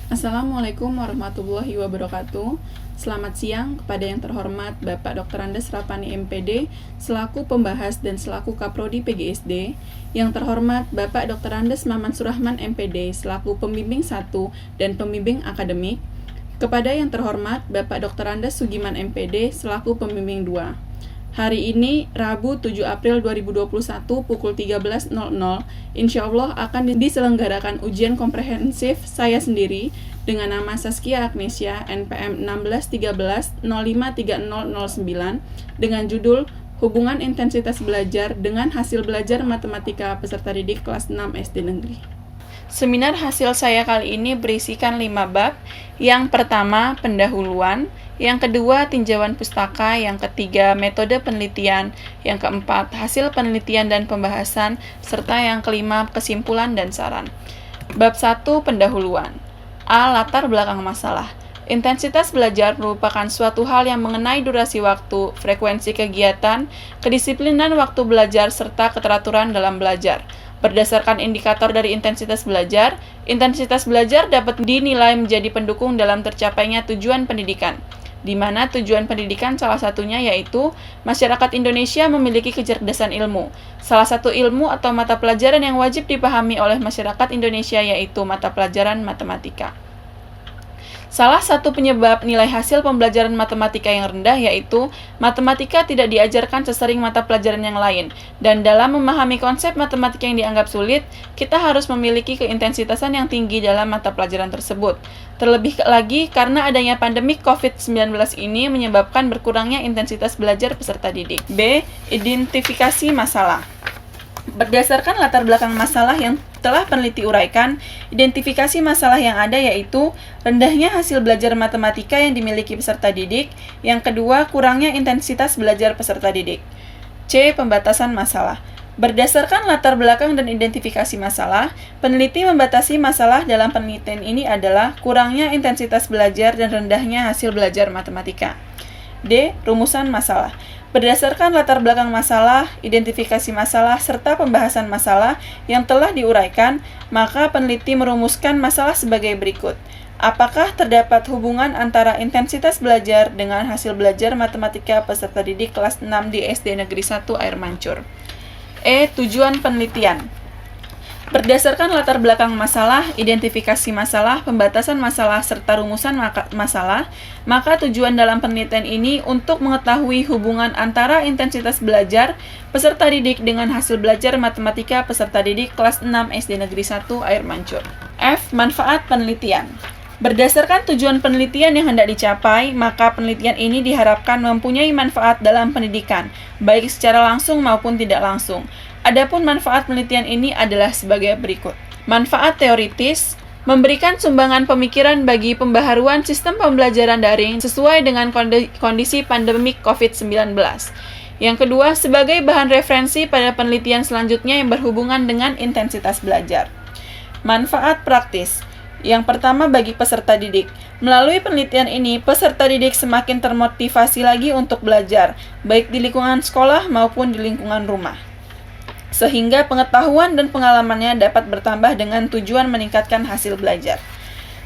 Assalamualaikum warahmatullahi wabarakatuh. Selamat siang kepada yang terhormat Bapak Dr. Andes Rapani MPD selaku pembahas dan selaku Kaprodi PGSD, yang terhormat Bapak Dr. Andes Maman Surahman MPD selaku pembimbing 1 dan pembimbing akademik, kepada yang terhormat Bapak Dr. Andes Sugiman MPD selaku pembimbing 2. Hari ini, Rabu 7 April 2021 pukul 13.00, insya Allah akan diselenggarakan ujian komprehensif saya sendiri dengan nama Saskia Agnesia, NPM 1613-053009, dengan judul Hubungan Intensitas Belajar dengan Hasil Belajar Matematika Peserta Didik kelas 6 SD Negeri. Seminar hasil saya kali ini berisikan 5 bab. Yang pertama, pendahuluan. Yang kedua, tinjauan pustaka. Yang ketiga, metode penelitian. Yang keempat, hasil penelitian dan pembahasan. Serta yang kelima, kesimpulan dan saran. Bab 1, pendahuluan. A. Latar belakang masalah. Intensitas belajar merupakan suatu hal yang mengenai durasi waktu, frekuensi kegiatan, kedisiplinan waktu belajar, serta keteraturan dalam belajar. Berdasarkan indikator dari intensitas belajar dapat dinilai menjadi pendukung dalam tercapainya tujuan pendidikan, di mana tujuan pendidikan salah satunya yaitu masyarakat Indonesia memiliki kecerdasan ilmu. Salah satu ilmu atau mata pelajaran yang wajib dipahami oleh masyarakat Indonesia yaitu mata pelajaran matematika. Salah satu penyebab nilai hasil pembelajaran matematika yang rendah yaitu matematika tidak diajarkan sesering mata pelajaran yang lain, dan dalam memahami konsep matematika yang dianggap sulit, kita harus memiliki keintensitasan yang tinggi dalam mata pelajaran tersebut. Terlebih lagi karena adanya pandemi COVID-19 ini menyebabkan berkurangnya intensitas belajar peserta didik. B. Identifikasi masalah. Berdasarkan latar belakang masalah yang telah peneliti uraikan, identifikasi masalah yang ada yaitu rendahnya hasil belajar matematika yang dimiliki peserta didik, yang kedua, kurangnya intensitas belajar peserta didik. C. Pembatasan masalah. Berdasarkan latar belakang dan identifikasi masalah, peneliti membatasi masalah dalam penelitian ini adalah kurangnya intensitas belajar dan rendahnya hasil belajar matematika. D. Rumusan masalah. Berdasarkan latar belakang masalah, identifikasi masalah, serta pembahasan masalah yang telah diuraikan, maka peneliti merumuskan masalah sebagai berikut. Apakah terdapat hubungan antara intensitas belajar dengan hasil belajar matematika peserta didik kelas 6 di SD Negeri 1 Air Mancur? E. Tujuan penelitian. Berdasarkan latar belakang masalah, identifikasi masalah, pembatasan masalah, serta rumusan masalah, maka tujuan dalam penelitian ini untuk mengetahui hubungan antara intensitas belajar peserta didik dengan hasil belajar matematika peserta didik kelas 6 SD Negeri 1 Air Mancur. F. Manfaat penelitian. Berdasarkan tujuan penelitian yang hendak dicapai, maka penelitian ini diharapkan mempunyai manfaat dalam pendidikan, baik secara langsung maupun tidak langsung. Adapun manfaat penelitian ini adalah sebagai berikut. Manfaat teoritis, memberikan sumbangan pemikiran bagi pembaharuan sistem pembelajaran daring sesuai dengan kondisi pandemik COVID-19. Yang kedua, sebagai bahan referensi pada penelitian selanjutnya yang berhubungan dengan intensitas belajar. Manfaat praktis. Yang pertama, bagi peserta didik. Melalui penelitian ini, peserta didik semakin termotivasi lagi untuk belajar, baik di lingkungan sekolah maupun di lingkungan rumah, sehingga pengetahuan dan pengalamannya dapat bertambah dengan tujuan meningkatkan hasil belajar.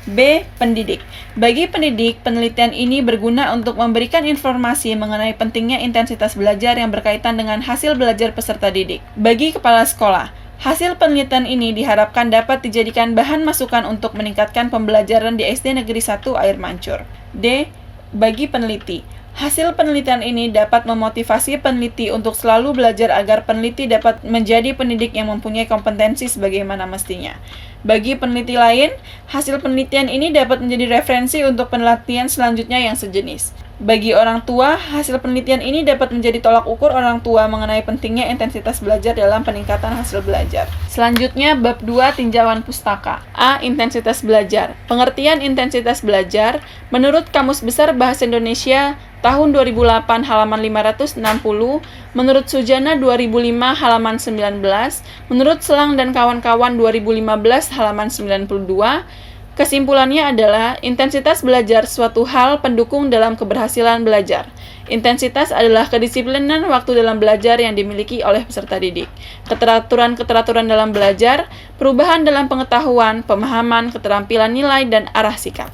B. Pendidik. Bagi pendidik, penelitian ini berguna untuk memberikan informasi mengenai pentingnya intensitas belajar yang berkaitan dengan hasil belajar peserta didik. Bagi kepala sekolah, hasil penelitian ini diharapkan dapat dijadikan bahan masukan untuk meningkatkan pembelajaran di SD Negeri 1 Air Mancur. D. Bagi peneliti, hasil penelitian ini dapat memotivasi peneliti untuk selalu belajar agar peneliti dapat menjadi pendidik yang mempunyai kompetensi sebagaimana mestinya. Bagi peneliti lain, hasil penelitian ini dapat menjadi referensi untuk penelitian selanjutnya yang sejenis. Bagi orang tua, hasil penelitian ini dapat menjadi tolak ukur orang tua mengenai pentingnya intensitas belajar dalam peningkatan hasil belajar. Selanjutnya, bab 2, tinjauan pustaka. A. Intensitas belajar. Pengertian intensitas belajar menurut Kamus Besar Bahasa Indonesia tahun 2008 halaman 560, menurut Sujana 2005 halaman 19, menurut Selang dan kawan-kawan 2015 halaman 92, Kesimpulannya adalah, intensitas belajar suatu hal pendukung dalam keberhasilan belajar. Intensitas adalah kedisiplinan waktu dalam belajar yang dimiliki oleh peserta didik. Keteraturan-keteraturan dalam belajar, perubahan dalam pengetahuan, pemahaman, keterampilan nilai, dan arah sikap.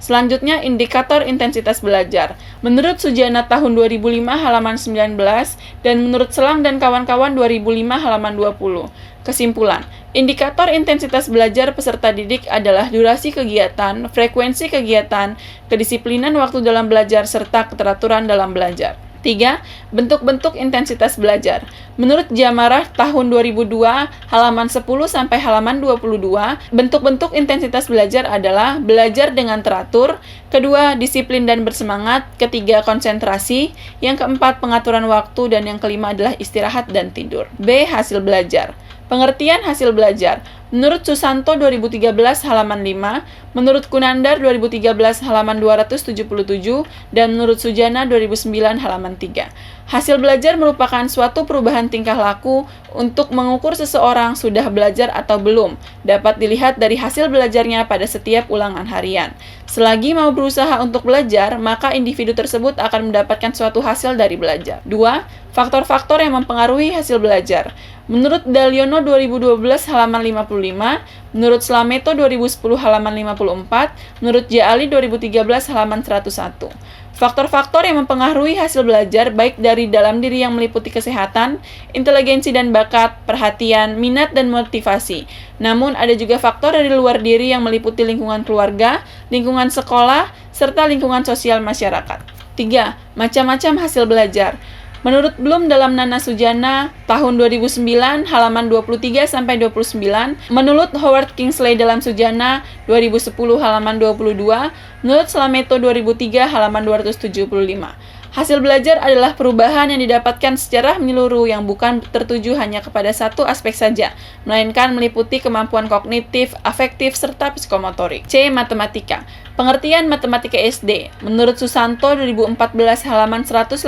Selanjutnya, indikator intensitas belajar. Menurut Sujana tahun 2005 halaman 19 dan menurut Selang dan kawan-kawan 2005 halaman 20. Kesimpulan, indikator intensitas belajar peserta didik adalah durasi kegiatan, frekuensi kegiatan, kedisiplinan waktu dalam belajar, serta keteraturan dalam belajar. 3. Bentuk-bentuk intensitas belajar. Menurut Jamarah tahun 2002, halaman 10 sampai halaman 22, bentuk-bentuk intensitas belajar adalah belajar dengan teratur, kedua, disiplin dan bersemangat, ketiga, konsentrasi, yang keempat, pengaturan waktu, dan yang kelima adalah istirahat dan tidur. B. Hasil belajar. Pengertian hasil belajar. Menurut Susanto 2013 halaman 5, menurut Kunandar 2013 halaman 277, dan menurut Sujana 2009 halaman 3. Hasil belajar merupakan suatu perubahan tingkah laku untuk mengukur seseorang sudah belajar atau belum, dapat dilihat dari hasil belajarnya pada setiap ulangan harian. Selagi mau berusaha untuk belajar, maka individu tersebut akan mendapatkan suatu hasil dari belajar. 2. Faktor-faktor yang mempengaruhi hasil belajar. Menurut Daliono 2012 halaman 55, menurut Slameto 2010 halaman 54, menurut Jaali 2013 halaman 101. Faktor-faktor yang mempengaruhi hasil belajar baik dari dalam diri yang meliputi kesehatan, inteligensi dan bakat, perhatian, minat dan motivasi. Namun ada juga faktor dari luar diri yang meliputi lingkungan keluarga, lingkungan sekolah, serta lingkungan sosial masyarakat. 3. Macam-macam hasil belajar. Menurut Bloom dalam Nana Sujana tahun 2009 halaman 23 sampai 29, menurut Howard Kingsley dalam Sujana 2010 halaman 22, menurut Slameto 2003 halaman 275. Hasil belajar adalah perubahan yang didapatkan secara menyeluruh yang bukan tertuju hanya kepada satu aspek saja, melainkan meliputi kemampuan kognitif, afektif, serta psikomotorik. C. Matematika. Pengertian matematika SD. Menurut Susanto 2014 halaman 185,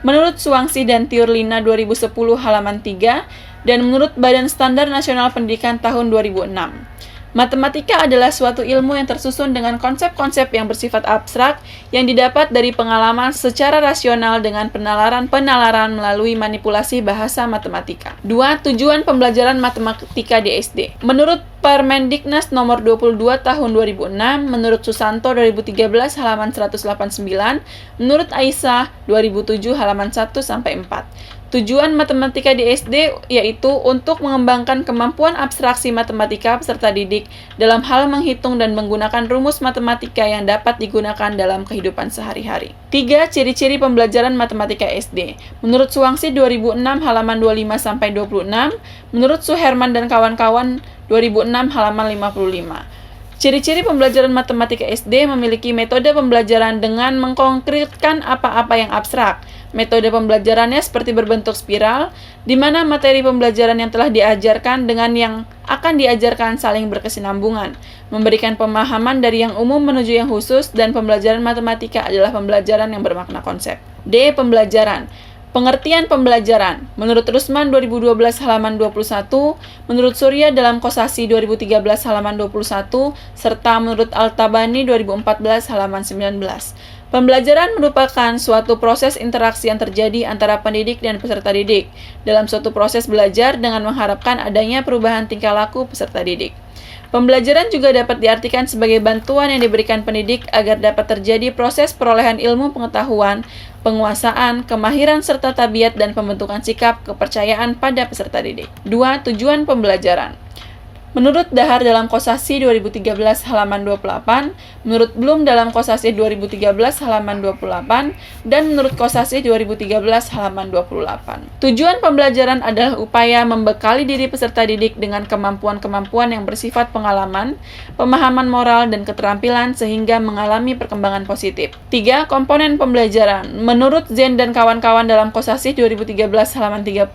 menurut Suwangsi dan Tiurlina 2010 halaman 3, dan menurut Badan Standar Nasional Pendidikan tahun 2006. Matematika adalah suatu ilmu yang tersusun dengan konsep-konsep yang bersifat abstrak yang didapat dari pengalaman secara rasional dengan penalaran melalui manipulasi bahasa matematika. 2. Tujuan pembelajaran matematika di SD. Menurut Permendiknas nomor 22 tahun 2006, menurut Susanto 2013 halaman 189, menurut Aisyah 2007 halaman 1 sampai 4. Tujuan matematika di SD yaitu untuk mengembangkan kemampuan abstraksi matematika peserta didik dalam hal menghitung dan menggunakan rumus matematika yang dapat digunakan dalam kehidupan sehari-hari. 3. Ciri-ciri pembelajaran matematika SD. Menurut Suwangsi 2006 halaman 25 sampai 26, menurut Suherman dan kawan-kawan 2006 halaman 55. Ciri-ciri pembelajaran matematika SD memiliki metode pembelajaran dengan mengkonkretkan apa-apa yang abstrak. Metode pembelajarannya seperti berbentuk spiral, di mana materi pembelajaran yang telah diajarkan dengan yang akan diajarkan saling berkesinambungan, memberikan pemahaman dari yang umum menuju yang khusus, dan pembelajaran matematika adalah pembelajaran yang bermakna konsep. D. Pembelajaran. Pengertian pembelajaran. Menurut Rusman 2012 halaman 21, menurut Surya dalam Kosasi 2013 halaman 21, serta menurut Al-Tabani 2014 halaman 19. Pembelajaran merupakan suatu proses interaksi yang terjadi antara pendidik dan peserta didik dalam suatu proses belajar dengan mengharapkan adanya perubahan tingkah laku peserta didik. Pembelajaran juga dapat diartikan sebagai bantuan yang diberikan pendidik agar dapat terjadi proses perolehan ilmu pengetahuan, penguasaan, kemahiran serta tabiat dan pembentukan sikap kepercayaan pada peserta didik. 2. Tujuan pembelajaran. Menurut Dahar dalam Kosasi 2013 halaman 28, menurut Bloom dalam Kosasi 2013 halaman 28, dan menurut Kosasi 2013 halaman 28. Tujuan pembelajaran adalah upaya membekali diri peserta didik dengan kemampuan-kemampuan yang bersifat pengalaman, pemahaman moral, dan keterampilan sehingga mengalami perkembangan positif. 3. Komponen pembelajaran. Menurut Zen dan kawan-kawan dalam Kosasi 2013 halaman 30,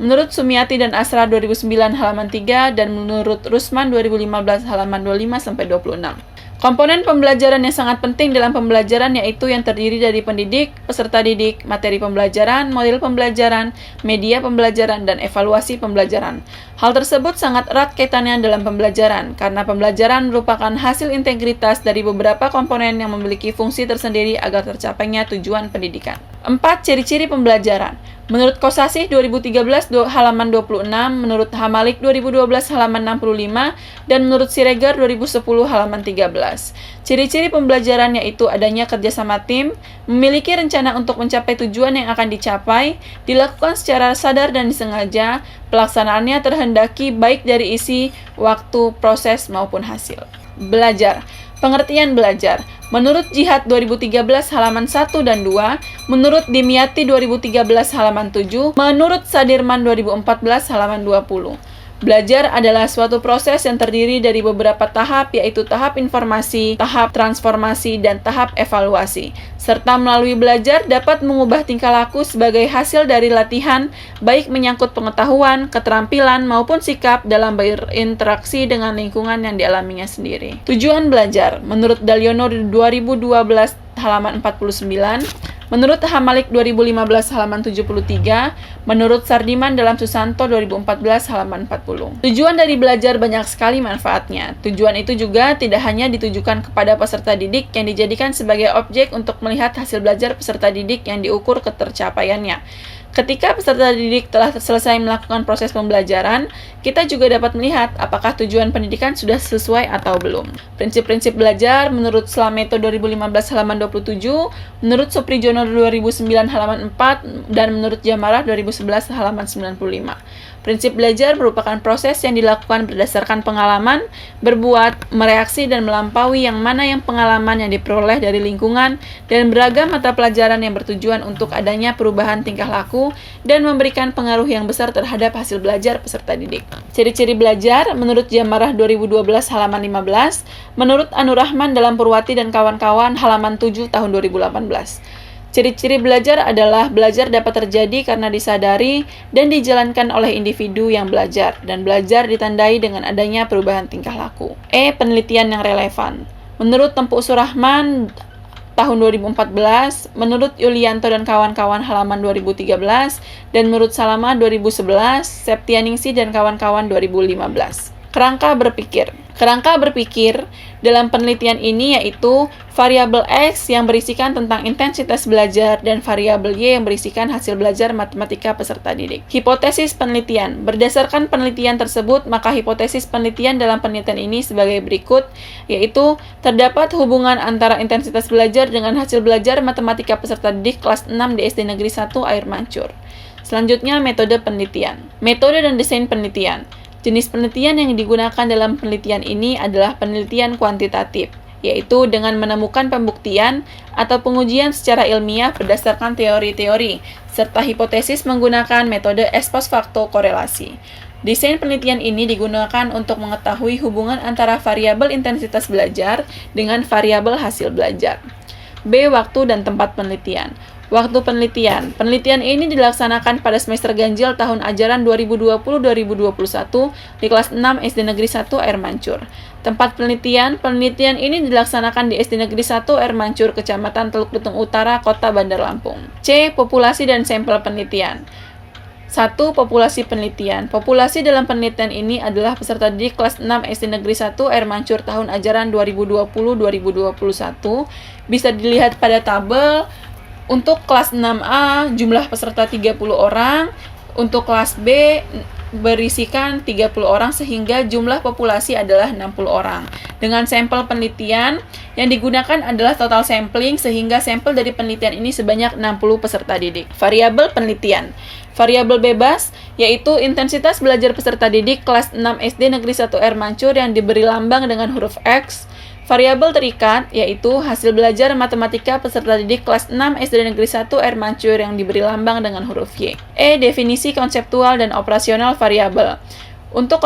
menurut Sumiati dan Asra 2009 halaman 3, dan menurut Rusman 2015 halaman 25 sampai 26. Komponen pembelajaran yang sangat penting dalam pembelajaran yaitu yang terdiri dari pendidik, peserta didik, materi pembelajaran, model pembelajaran, media pembelajaran, dan evaluasi pembelajaran. Hal tersebut sangat erat kaitannya dalam pembelajaran, karena pembelajaran merupakan hasil integritas dari beberapa komponen yang memiliki fungsi tersendiri agar tercapainya tujuan pendidikan. 4. Ciri-ciri pembelajaran. Menurut Kosasih 2013 halaman 26, menurut Hamalik 2012 halaman 65, dan menurut Siregar 2010 halaman 13. Ciri-ciri pembelajaran yaitu adanya kerjasama tim, memiliki rencana untuk mencapai tujuan yang akan dicapai, dilakukan secara sadar dan disengaja, pelaksanaannya terhendaki baik dari isi, waktu, proses, maupun hasil. Belajar. Pengertian belajar. Menurut Jihad 2013 halaman 1 dan 2, menurut Dimyati 2013 halaman 7, menurut Sadirman 2014 halaman 20. Belajar adalah suatu proses yang terdiri dari beberapa tahap, yaitu tahap informasi, tahap transformasi, dan tahap evaluasi. Serta melalui belajar dapat mengubah tingkah laku sebagai hasil dari latihan, baik menyangkut pengetahuan, keterampilan, maupun sikap dalam berinteraksi dengan lingkungan yang dialaminya sendiri. Tujuan belajar, menurut Daliono 2012 halaman 49, menurut Hamalik 2015 halaman 73, menurut Sardiman dalam Susanto 2014 halaman 40. Tujuan dari belajar banyak sekali manfaatnya. Tujuan itu juga tidak hanya ditujukan kepada peserta didik yang dijadikan sebagai objek untuk melihat hasil belajar peserta didik yang diukur ketercapaiannya. Ketika peserta didik telah selesai melakukan proses pembelajaran, kita juga dapat melihat apakah tujuan pendidikan sudah sesuai atau belum. Prinsip-prinsip belajar menurut Slameto 2015 halaman 27, menurut Suprijono 2009 halaman 4, dan menurut Jamarah 2011 halaman 95. Prinsip belajar merupakan proses yang dilakukan berdasarkan pengalaman, berbuat, mereaksi, dan melampaui yang mana yang pengalaman yang diperoleh dari lingkungan, dan beragam mata pelajaran yang bertujuan untuk adanya perubahan tingkah laku dan memberikan pengaruh yang besar terhadap hasil belajar peserta didik. Ciri-ciri belajar menurut Jamarah 2012 halaman 15, menurut Anurrahman dalam Purwati dan kawan-kawan halaman 7 tahun 2018. Ciri-ciri belajar adalah belajar dapat terjadi karena disadari dan dijalankan oleh individu yang belajar, dan belajar ditandai dengan adanya perubahan tingkah laku. Penelitian yang relevan. Menurut Tempu Surahman tahun 2014, menurut Yulianto dan kawan-kawan halaman 2013, dan menurut Salama 2011, Septianingsih dan kawan-kawan 2015. Kerangka berpikir. Kerangka berpikir dalam penelitian ini yaitu variabel X yang berisikan tentang intensitas belajar dan variabel Y yang berisikan hasil belajar matematika peserta didik. Hipotesis penelitian. Berdasarkan penelitian tersebut, maka hipotesis penelitian dalam penelitian ini sebagai berikut, yaitu terdapat hubungan antara intensitas belajar dengan hasil belajar matematika peserta didik kelas 6 di SD Negeri 1 Air Mancur. Selanjutnya, metode penelitian. Metode dan desain penelitian. Jenis penelitian yang digunakan dalam penelitian ini adalah penelitian kuantitatif, yaitu dengan menemukan pembuktian atau pengujian secara ilmiah berdasarkan teori-teori, serta hipotesis menggunakan metode ex post facto korelasi. Desain penelitian ini digunakan untuk mengetahui hubungan antara variabel intensitas belajar dengan variabel hasil belajar. Waktu dan tempat penelitian. Waktu penelitian. Penelitian ini dilaksanakan pada semester ganjil tahun ajaran 2020-2021 di kelas 6 SD Negeri 1 Air Mancur. Tempat penelitian. Penelitian ini dilaksanakan di SD Negeri 1 Air Mancur, Kecamatan Teluk Betung Utara, Kota Bandar Lampung. Populasi dan sampel penelitian. 1. Populasi penelitian. Populasi dalam penelitian ini adalah peserta didik kelas 6 SD Negeri 1 Air Mancur tahun ajaran 2020-2021. Bisa dilihat pada tabel. Untuk kelas 6A jumlah peserta 30 orang, untuk kelas B berisikan 30 orang sehingga jumlah populasi adalah 60 orang. Dengan sampel penelitian yang digunakan adalah total sampling sehingga sampel dari penelitian ini sebanyak 60 peserta didik. Variabel penelitian. Variabel bebas yaitu intensitas belajar peserta didik kelas 6 SD Negeri 1 Air Mancur yang diberi lambang dengan huruf X. Variabel terikat yaitu hasil belajar matematika peserta didik kelas 6 SD Negeri 1 Air Mancur yang diberi lambang dengan huruf Y. Definisi konseptual dan operasional variabel. Untuk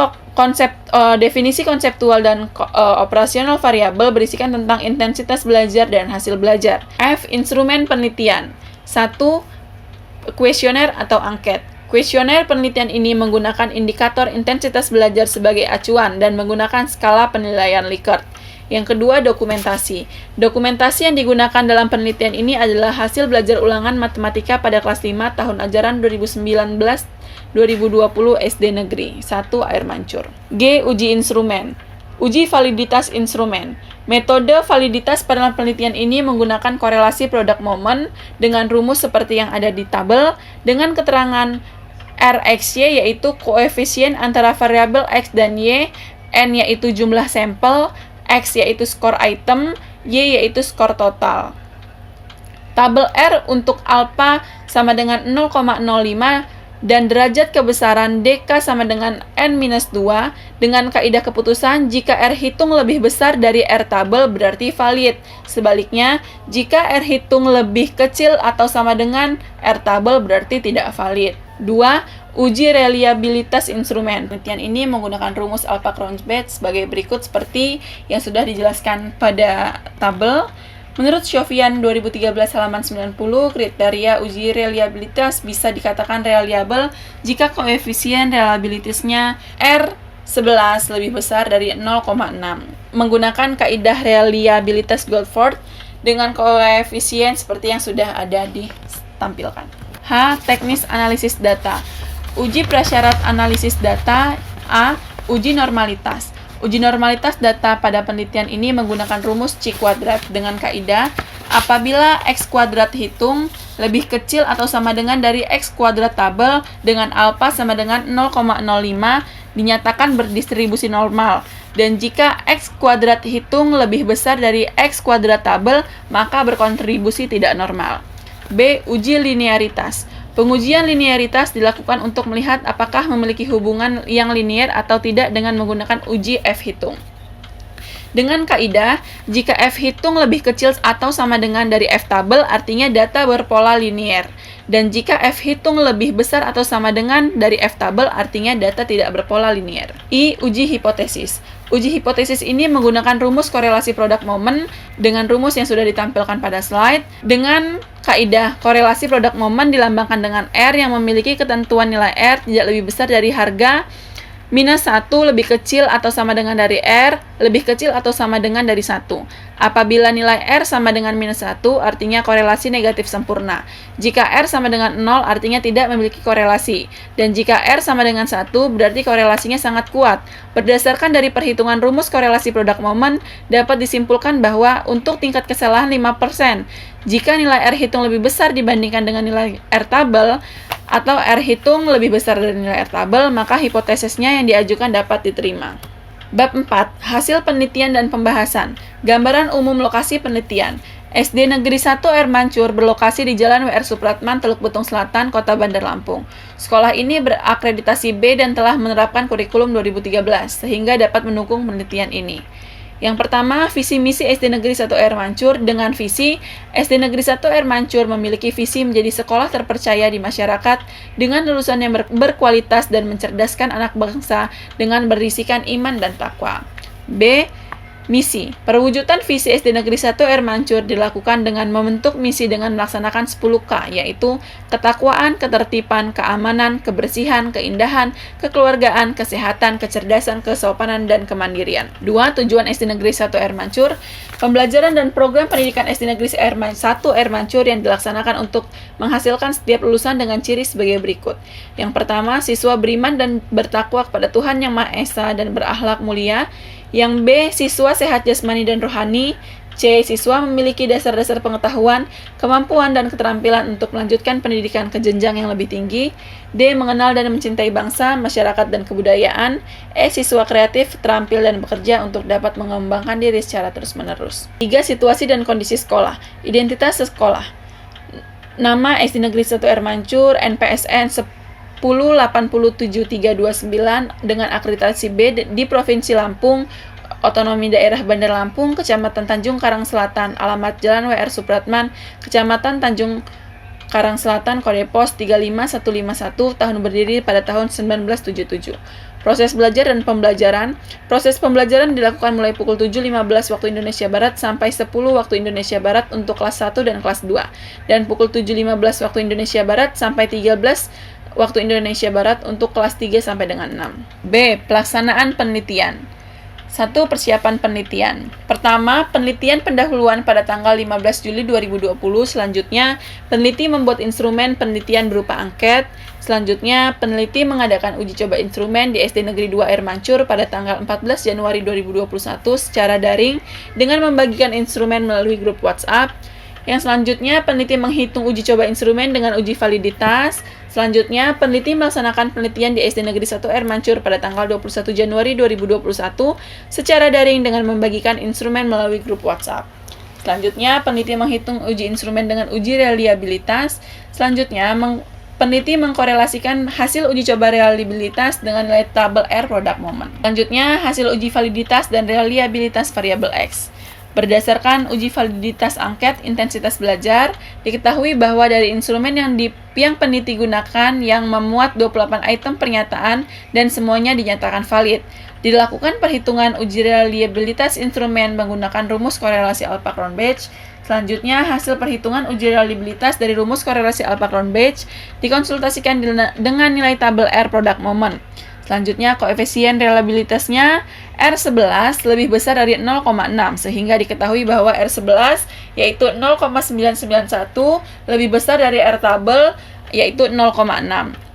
definisi konseptual dan operasional variabel berisikan tentang intensitas belajar dan hasil belajar. Instrumen penelitian. 1. Kuesioner atau angket. Kuesioner penelitian ini menggunakan indikator intensitas belajar sebagai acuan dan menggunakan skala penilaian Likert. Yang kedua, dokumentasi. Dokumentasi yang digunakan dalam penelitian ini adalah hasil belajar ulangan matematika pada kelas 5 tahun ajaran 2019-2020 SD Negeri 1 Air Mancur. G. Uji instrumen. Uji validitas instrumen. Metode validitas pada penelitian ini menggunakan korelasi produk momen dengan rumus seperti yang ada di tabel dengan keterangan RXY yaitu koefisien antara variabel X dan Y, N yaitu jumlah sampel, X yaitu skor item, Y yaitu skor total. Tabel R untuk alpha sama dengan 0,05 dan derajat kebesaran DK sama dengan N-2 dengan kaidah keputusan jika R hitung lebih besar dari R tabel berarti valid. Sebaliknya, jika R hitung lebih kecil atau sama dengan R tabel berarti tidak valid. 2. Uji reliabilitas instrumen. Penelitian ini menggunakan rumus Alpha-Cronbach sebagai berikut seperti yang sudah dijelaskan pada tabel. Menurut Syofian 2013 halaman 90, kriteria uji reliabilitas bisa dikatakan reliable jika koefisien reliabilitasnya R11 lebih besar dari 0,6. Menggunakan kaidah reliabilitas Goldford dengan koefisien seperti yang sudah ada ditampilkan. H. Teknis analisis data. Uji prasyarat analisis data. A. Uji normalitas. Uji normalitas data pada penelitian ini menggunakan rumus C kuadrat dengan kaidah apabila X kuadrat hitung lebih kecil atau sama dengan dari X kuadrat tabel dengan alpha sama dengan 0,05 dinyatakan berdistribusi normal. Dan jika X kuadrat hitung lebih besar dari X kuadrat tabel maka berkontribusi tidak normal. B. Uji linearitas. Pengujian linearitas dilakukan untuk melihat apakah memiliki hubungan yang linier atau tidak dengan menggunakan uji F hitung. Dengan kaidah, jika F hitung lebih kecil atau sama dengan dari F tabel, artinya data berpola linier. Dan jika F hitung lebih besar atau sama dengan dari F tabel, artinya data tidak berpola linier. I. Uji hipotesis. Uji hipotesis ini menggunakan rumus korelasi produk momen dengan rumus yang sudah ditampilkan pada slide. Dengan kaidah korelasi produk momen dilambangkan dengan R yang memiliki ketentuan nilai R tidak lebih besar dari harga minus 1 lebih kecil atau sama dengan dari R, lebih kecil atau sama dengan dari 1. Apabila nilai R sama dengan minus 1, artinya korelasi negatif sempurna. Jika R sama dengan 0, artinya tidak memiliki korelasi. Dan jika R sama dengan 1, berarti korelasinya sangat kuat. Berdasarkan dari perhitungan rumus korelasi produk momen, dapat disimpulkan bahwa untuk tingkat kesalahan 5%, jika nilai R hitung lebih besar dibandingkan dengan nilai R tabel, atau R hitung lebih besar dari nilai R tabel, maka hipotesisnya yang diajukan dapat diterima. Bab 4. Hasil penelitian dan pembahasan. Gambaran umum lokasi penelitian. SD Negeri 1 Air Mancur berlokasi di Jalan W.R. Supratman, Teluk Betung Selatan, Kota Bandar Lampung. Sekolah ini berakreditasi B dan telah menerapkan kurikulum 2013, sehingga dapat mendukung penelitian ini. Yang pertama, visi misi SD Negeri 1 Air Mancur. Dengan visi, SD Negeri 1 Air Mancur memiliki visi menjadi sekolah terpercaya di masyarakat dengan lulusan yang berkualitas dan mencerdaskan anak bangsa dengan berisikan iman dan takwa. B. Misi. Perwujudan visi SD Negeri 1 Air Mancur dilakukan dengan membentuk misi dengan melaksanakan 10K, yaitu ketakwaan, ketertiban, keamanan, kebersihan, keindahan, kekeluargaan, kesehatan, kecerdasan, kesopanan, dan kemandirian. 2. Tujuan SD Negeri 1 Air Mancur. Pembelajaran dan program pendidikan SD Negeri 1 Air Mancur yang dilaksanakan untuk menghasilkan setiap lulusan dengan ciri sebagai berikut. Yang pertama, siswa beriman dan bertakwa kepada Tuhan Yang Maha Esa dan berakhlak mulia. Yang B. Siswa sehat jasmani dan rohani. C. Siswa memiliki dasar-dasar pengetahuan, kemampuan, dan keterampilan untuk melanjutkan pendidikan ke jenjang yang lebih tinggi. D. Mengenal dan mencintai bangsa, masyarakat, dan kebudayaan. E. Siswa kreatif, terampil, dan bekerja untuk dapat mengembangkan diri secara terus-menerus. 3. Situasi dan kondisi sekolah. Identitas sekolah. Nama SD Negeri 1 Air Mancur, NPSN 1087329 dengan akreditasi B di Provinsi Lampung, Otonomi Daerah Bandar Lampung, Kecamatan Tanjung Karang Selatan, alamat Jalan W.R. Supratman, Kecamatan Tanjung Karang Selatan, kode pos 35151, tahun berdiri pada tahun 1977. Proses belajar dan pembelajaran. Proses pembelajaran dilakukan mulai pukul 7.15 waktu Indonesia Barat sampai 10 waktu Indonesia Barat untuk kelas 1 dan kelas 2, dan pukul 7.15 waktu Indonesia Barat sampai 13 waktu Indonesia Barat untuk kelas 3 sampai dengan 6. B. Pelaksanaan penelitian. 1. Persiapan penelitian. Pertama, penelitian pendahuluan pada tanggal 15 Juli 2020. Selanjutnya, peneliti membuat instrumen penelitian berupa angket. Selanjutnya, peneliti mengadakan uji coba instrumen di SD Negeri 2 Air Mancur pada tanggal 14 Januari 2021 secara daring dengan membagikan instrumen melalui grup WhatsApp. Yang selanjutnya, peneliti menghitung uji coba instrumen dengan uji validitas. Selanjutnya, peneliti melaksanakan penelitian di SD Negeri 1 Air Mancur pada tanggal 21 Januari 2021 secara daring dengan membagikan instrumen melalui grup WhatsApp. Selanjutnya, peneliti menghitung uji instrumen dengan uji reliabilitas. Selanjutnya, peneliti mengkorelasikan hasil uji coba reliabilitas dengan nilai tabel R product moment. Selanjutnya, hasil uji validitas dan reliabilitas variabel X. Berdasarkan uji validitas angket intensitas belajar, diketahui bahwa dari instrumen yang peneliti gunakan yang memuat 28 item pernyataan dan semuanya dinyatakan valid. Dilakukan perhitungan uji reliabilitas instrumen menggunakan rumus korelasi Alpha-Cronbach. Selanjutnya, hasil perhitungan uji reliabilitas dari rumus korelasi Alpha-Cronbach dikonsultasikan dengan nilai tabel R product moment. Selanjutnya, koefisien reliabilitasnya R11 lebih besar dari 0,6 sehingga diketahui bahwa R11 yaitu 0,991 lebih besar dari R tabel yaitu 0,6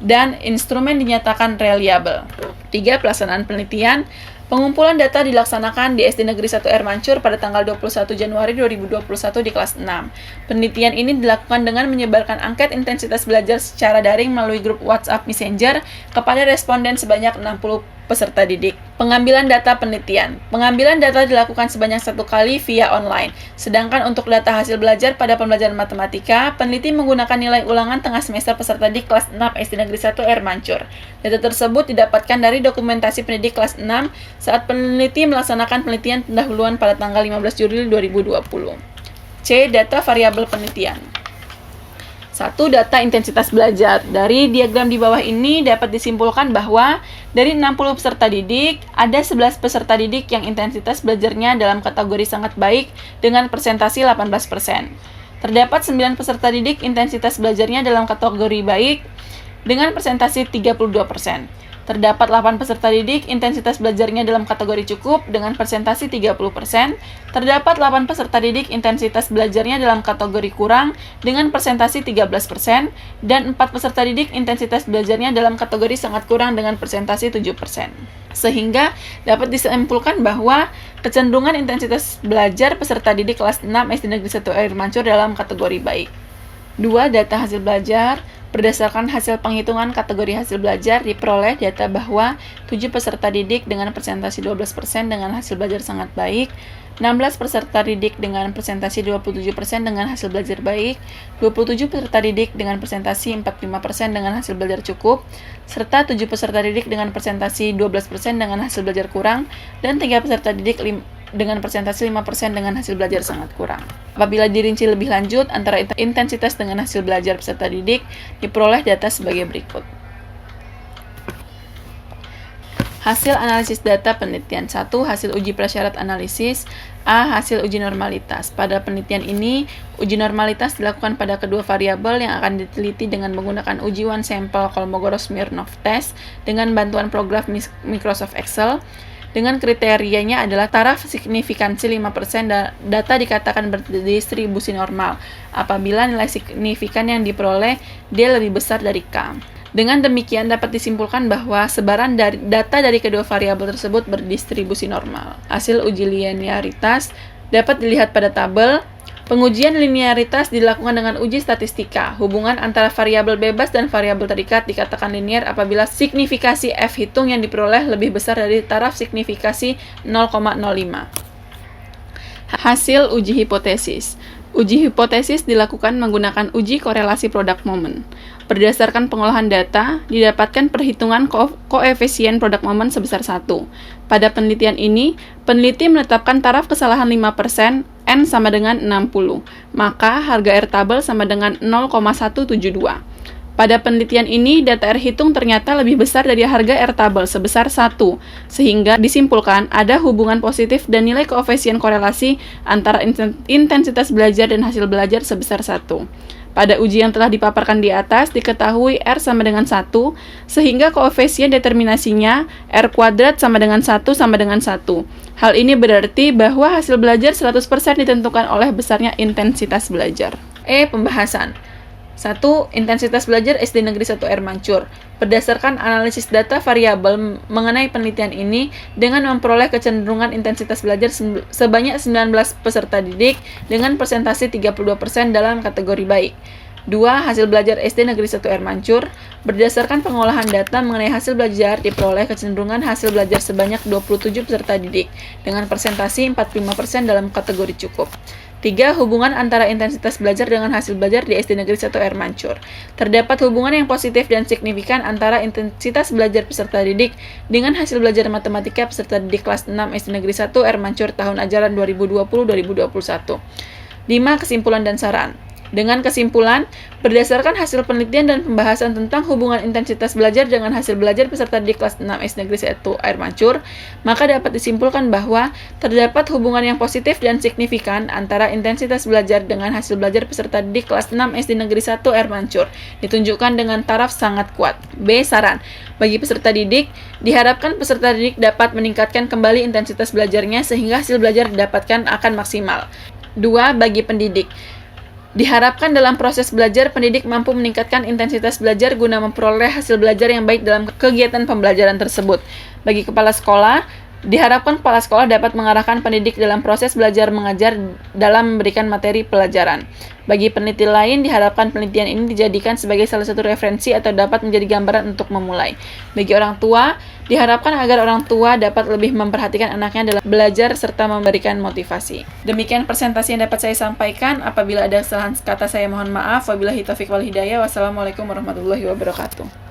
dan instrumen dinyatakan reliable. 3. Pelaksanaan penelitian. Pengumpulan data dilaksanakan di SD Negeri 1 Air Mancur pada tanggal 21 Januari 2021 di kelas 6. Penelitian ini dilakukan dengan menyebarkan angket intensitas belajar secara daring melalui grup WhatsApp Messenger kepada responden sebanyak 60 peserta didik. Pengambilan data penelitian. Pengambilan data dilakukan sebanyak 1 kali via online. Sedangkan untuk data hasil belajar pada pembelajaran matematika, peneliti menggunakan nilai ulangan tengah semester peserta didik kelas 6 SD Negeri 1 Air Mancur. Data tersebut didapatkan dari dokumentasi pendidik kelas 6 saat peneliti melaksanakan penelitian pendahuluan pada tanggal 15 Juli 2020. C. Data variabel penelitian. 1. Data intensitas belajar. Dari diagram di bawah ini dapat disimpulkan bahwa dari 60 peserta didik, ada 11 peserta didik yang intensitas belajarnya dalam kategori sangat baik dengan persentase 18%. Terdapat 9 peserta didik intensitas belajarnya dalam kategori baik dengan persentase 32%. Terdapat 8 peserta didik intensitas belajarnya dalam kategori cukup dengan persentase 30%. Terdapat 8 peserta didik intensitas belajarnya dalam kategori kurang dengan persentase 13%. Dan 4 peserta didik intensitas belajarnya dalam kategori sangat kurang dengan persentase 7%. Sehingga dapat disimpulkan bahwa kecenderungan intensitas belajar peserta didik kelas 6 SD Negeri 1 Air Mancur dalam kategori baik. 2. Data hasil belajar. Berdasarkan hasil penghitungan kategori hasil belajar, diperoleh data bahwa 7 peserta didik dengan persentase 12% dengan hasil belajar sangat baik, 16 peserta didik dengan persentase 27% dengan hasil belajar baik, 27 peserta didik dengan persentase 45% dengan hasil belajar cukup, serta 7 peserta didik dengan persentase 12% dengan hasil belajar kurang, dan 3 peserta didik dengan persentase 5% dengan hasil belajar sangat kurang. Apabila dirinci lebih lanjut antara intensitas dengan hasil belajar peserta didik, diperoleh data sebagai berikut. Hasil analisis data penelitian. 1. Hasil uji prasyarat analisis. A. Hasil uji normalitas. Pada penelitian ini, uji normalitas dilakukan pada kedua variabel yang akan diteliti dengan menggunakan uji one sample Kolmogorov-Smirnov test dengan bantuan program Microsoft Excel. Dengan kriterianya adalah taraf signifikansi 5% data dikatakan berdistribusi normal apabila nilai signifikan yang diperoleh D lebih besar dari K. Dengan demikian dapat disimpulkan bahwa sebaran data dari kedua variabel tersebut berdistribusi normal. Hasil uji linearitas dapat dilihat pada tabel. Pengujian linearitas dilakukan dengan uji statistika. Hubungan antara variabel bebas dan variabel terikat dikatakan linear apabila signifikasi F hitung yang diperoleh lebih besar dari taraf signifikasi 0,05. Hasil uji hipotesis. Uji hipotesis dilakukan menggunakan uji korelasi product moment. Berdasarkan pengolahan data, didapatkan perhitungan koefisien product moment sebesar 1. Pada penelitian ini, peneliti menetapkan taraf kesalahan 5%, N sama dengan 60, maka harga R tabel sama dengan 0,172. Pada penelitian ini, data R hitung ternyata lebih besar dari harga R tabel sebesar 1, sehingga disimpulkan ada hubungan positif dan nilai koefisien korelasi antara intensitas belajar dan hasil belajar sebesar 1. Pada uji yang telah dipaparkan di atas, diketahui R sama dengan 1, sehingga koefisien determinasinya R kuadrat sama dengan 1 sama dengan 1. Hal ini berarti bahwa hasil belajar 100% ditentukan oleh besarnya intensitas belajar. Pembahasan. 1. Intensitas belajar SD Negeri 1 Air Mancur. Berdasarkan analisis data variabel mengenai penelitian ini, dengan memperoleh kecenderungan intensitas belajar sebanyak 19 peserta didik dengan persentase 32% dalam kategori baik. 2. Hasil belajar SD Negeri 1 Air Mancur. Berdasarkan pengolahan data mengenai hasil belajar, diperoleh kecenderungan hasil belajar sebanyak 27 peserta didik dengan persentase 45% dalam kategori cukup. 3. Hubungan antara intensitas belajar dengan hasil belajar di SD Negeri 1 Air Mancur. Terdapat hubungan yang positif dan signifikan antara intensitas belajar peserta didik dengan hasil belajar matematika peserta didik kelas 6 SD Negeri 1 Air Mancur tahun ajaran 2020-2021. 5. Kesimpulan dan saran. Dengan kesimpulan, berdasarkan hasil penelitian dan pembahasan tentang hubungan intensitas belajar dengan hasil belajar peserta didik kelas 6 SD Negeri 1 Air Mancur, maka dapat disimpulkan bahwa terdapat hubungan yang positif dan signifikan antara intensitas belajar dengan hasil belajar peserta didik kelas 6 SD Negeri 1 Air Mancur, ditunjukkan dengan taraf sangat kuat. B. Saran. Bagi peserta didik, diharapkan peserta didik dapat meningkatkan kembali intensitas belajarnya sehingga hasil belajar didapatkan akan maksimal. 2. Bagi pendidik, diharapkan dalam proses belajar, pendidik mampu meningkatkan intensitas belajar guna memperoleh hasil belajar yang baik dalam kegiatan pembelajaran tersebut. Bagi kepala sekolah, diharapkan kepala sekolah dapat mengarahkan pendidik dalam proses belajar mengajar dalam memberikan materi pelajaran. Bagi peneliti lain, diharapkan penelitian ini dijadikan sebagai salah satu referensi atau dapat menjadi gambaran untuk memulai. Bagi orang tua, diharapkan agar orang tua dapat lebih memperhatikan anaknya dalam belajar serta memberikan motivasi. Demikian presentasi yang dapat saya sampaikan. Apabila ada kesalahan kata, saya mohon maaf. Wabillahi taufiq wal hidayah. Wassalamualaikum warahmatullahi wabarakatuh.